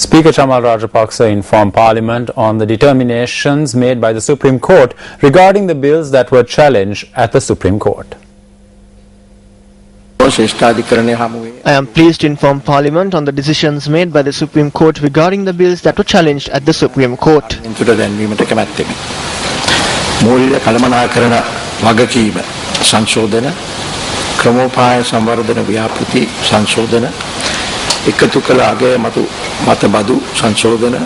Speaker Chamal Rajapaksa informed Parliament on the determinations made by the Supreme Court regarding the bills that were challenged at the Supreme Court. I am pleased to inform Parliament on the decisions made by the Supreme Court regarding the bills that were challenged at the Supreme Court. ක්‍රමෝපාය සංවර්ධන ව්‍යාපෘති සංශෝධන එකතු කළ අගය මත බදු සංශෝධන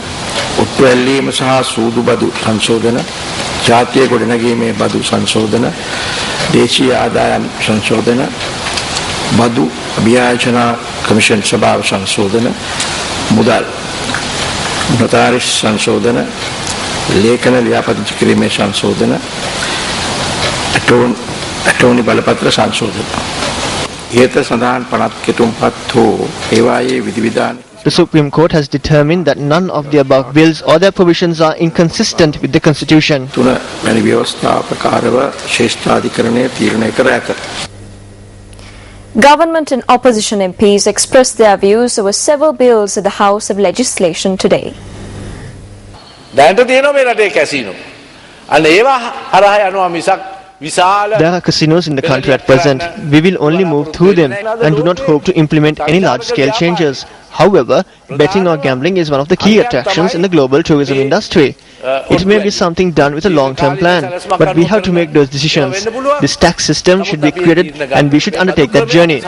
ඔට්ටු ඇල්ලීම සහ සූදු බදු සංශෝධන ජාතිය ගොඩනැගීමේ බදු සංශෝධන දේශීය ආදායම් සංශෝධන බදු අභියාචනා කමිෂන් සභාව සංශෝධන මුදල් නොතාරිස් සංශෝධන ලේඛන ලියාපදිංචි කිරීමේ සංශෝධන අටෝනි බලපත්‍ර සංශෝධන ඉහත සඳහන් පනත් කෙටුම්පත් හෝ ඒවායේ විධිවිධාන. The Supreme Court has determined that none of the above bills or their provisions are inconsistent with the Constitution. තුන වැනි ව්‍යවස්ථා ප්‍රකාරව ශ්‍රේෂ්ඨාධිකරණය තීරණය කර ඇත. Government and opposition MPs expressed their views over several bills at the House of Legislation today. දැනට තියෙනවා මේ රටේ casino. අන්න ඒවා හරහා යනවා මිසක් there are casinos in the country at present. We will only move through them and do not hope to implement any large-scale changes. However, betting or gambling is one of the key attractions in the global tourism industry. It may be something done with a long-term plan, but we have to make those decisions. This tax system should be created and we should undertake that journey.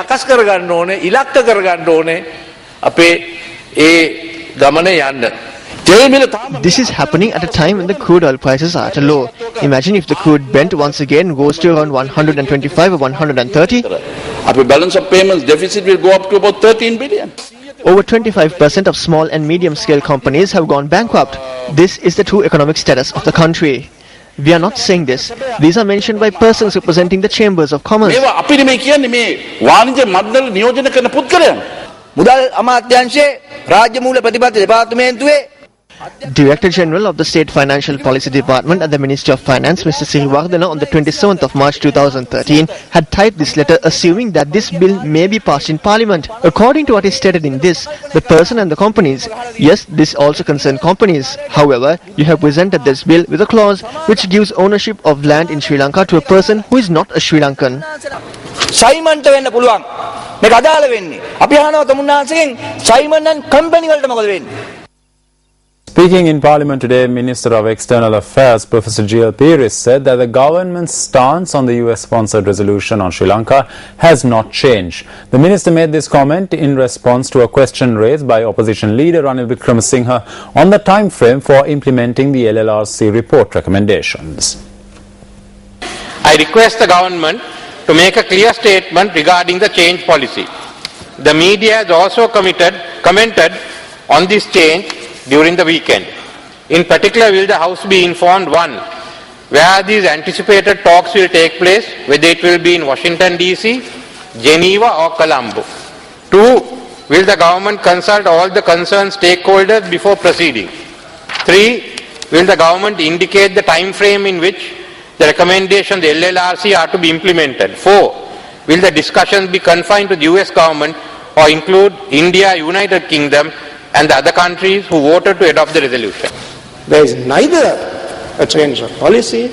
This is happening at a time when the crude oil prices are at a low. Imagine if the crude Brent once again goes to around 125 or 130. Our balance of payments deficit will go up to about 13 billion. Over 25% of small and medium-scale companies have gone bankrupt. This is the true economic status of the country. We are not saying this. These are mentioned by persons representing the chambers of commerce. Director General of the State Financial Policy Department at the Ministry of Finance, Mr. Sirivardhana, on the 27th of March 2013, had typed this letter assuming that this bill may be passed in Parliament. According to what is stated in this, the person and the companies, yes, this also concerns companies. However, you have presented this bill with a clause which gives ownership of land in Sri Lanka to a person who is not a Sri Lankan. සයිමන්ට වෙන්න පුළුවන් මේක අදාළ වෙන්නේ අපි අහනවා තමුන්නාන්සේගෙන් Simon and company වලට මොකද වෙන්නේ. Speaking in Parliament today, Minister of External Affairs Professor G.L. Peiris said that the government's stance on the US-sponsored resolution on Sri Lanka has not changed. The minister made this comment in response to a question raised by opposition leader Ranil Wickremesinghe on the time frame for implementing the LLRC report recommendations. I request the government to make a clear statement regarding the change policy. The media has also commented on this change during the weekend. In particular, will the House be informed, 1, where these anticipated talks will take place, whether it will be in Washington DC, Geneva or Colombo. 2, will the government consult all the concerned stakeholders before proceeding? 3, will the government indicate the time frame in which the recommendations, the LLRC, are to be implemented? 4, will the discussions be confined to the US government or include India, United Kingdom and the other countries who voted to adopt the resolution? There is neither a change of policy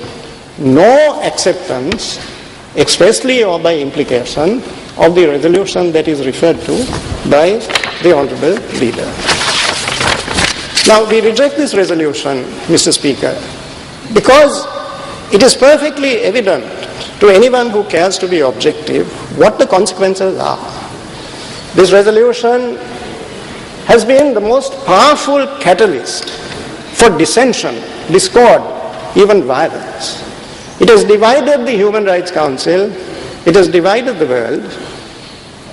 nor acceptance expressly or by implication of the resolution that is referred to by the Honourable Leader. Now we reject this resolution, Mr. Speaker, because it is perfectly evident to anyone who cares to be objective what the consequences are. This resolution has been the most powerful catalyst for dissension, discord, even violence. It has divided the Human Rights Council, it has divided the world,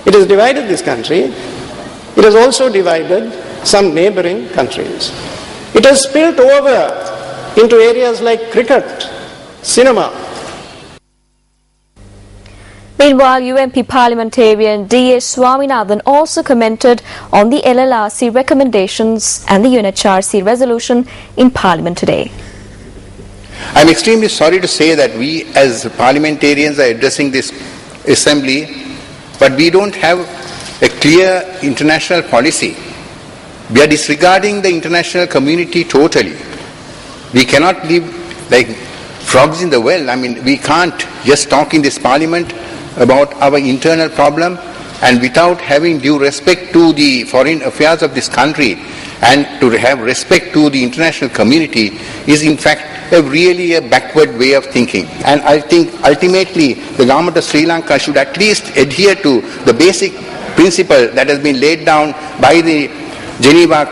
it has divided this country, it has also divided some neighboring countries. It has spilled over into areas like cricket, cinema. Meanwhile, UMP parliamentarian D.S. Swaminathan also commented on the LLRC recommendations and the UNHRC resolution in Parliament today. I am extremely sorry to say that we as parliamentarians are addressing this assembly, but we don't have a clear international policy We are disregarding the international community totally. We cannot live like frogs in the well. I mean, we can't just talk in this parliament about our internal problem and without having due respect to the foreign affairs of this country and to have respect to the international community is in fact really a backward way of thinking. And I think ultimately the government of Sri Lanka should at least adhere to the basic principle that has been laid down by the Geneva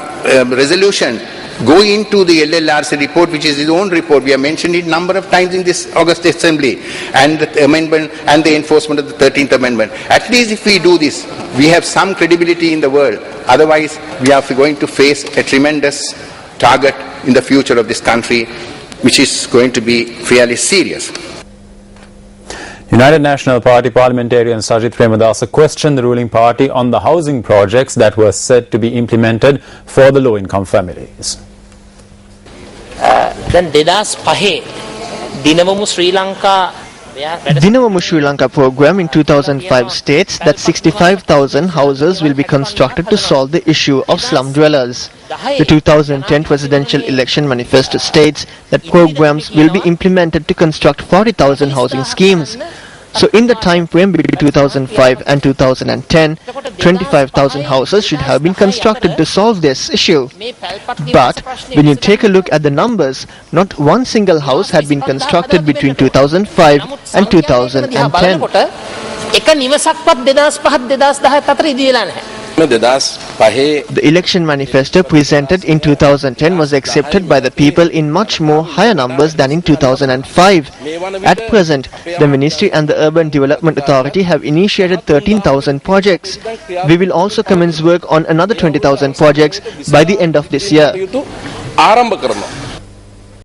resolution. Go into the LLRC report, which is his own report. We have mentioned it a number of times in this August Assembly, and the amendment and the enforcement of the 13th Amendment. At least if we do this, we have some credibility in the world. Otherwise, we are going to face a tremendous target in the future of this country, which is going to be fairly serious. United National Party parliamentarian Sajith Premadasa questioned the ruling party on the housing projects that were said to be implemented for the low-income families. දැන් 2005 දිනවමු ශ්‍රී Lanka Dinavamu Sri Lanka program in 2005 states that 65,000 houses will be constructed to solve the issue of slum dwellers. The 2010 presidential election manifesto states that programs will be implemented to construct 40,000 housing schemes. So in the time frame between 2005 and 2010, 25,000 houses should have been constructed to solve this issue. But when you take a look at the numbers, not one single house had been constructed between 2005 and 2010. The election manifesto presented in 2010 was accepted by the people in much more higher numbers than in 2005. At present, the Ministry and the Urban Development Authority have initiated 13,000 projects. We will also commence work on another 20,000 projects by the end of this year.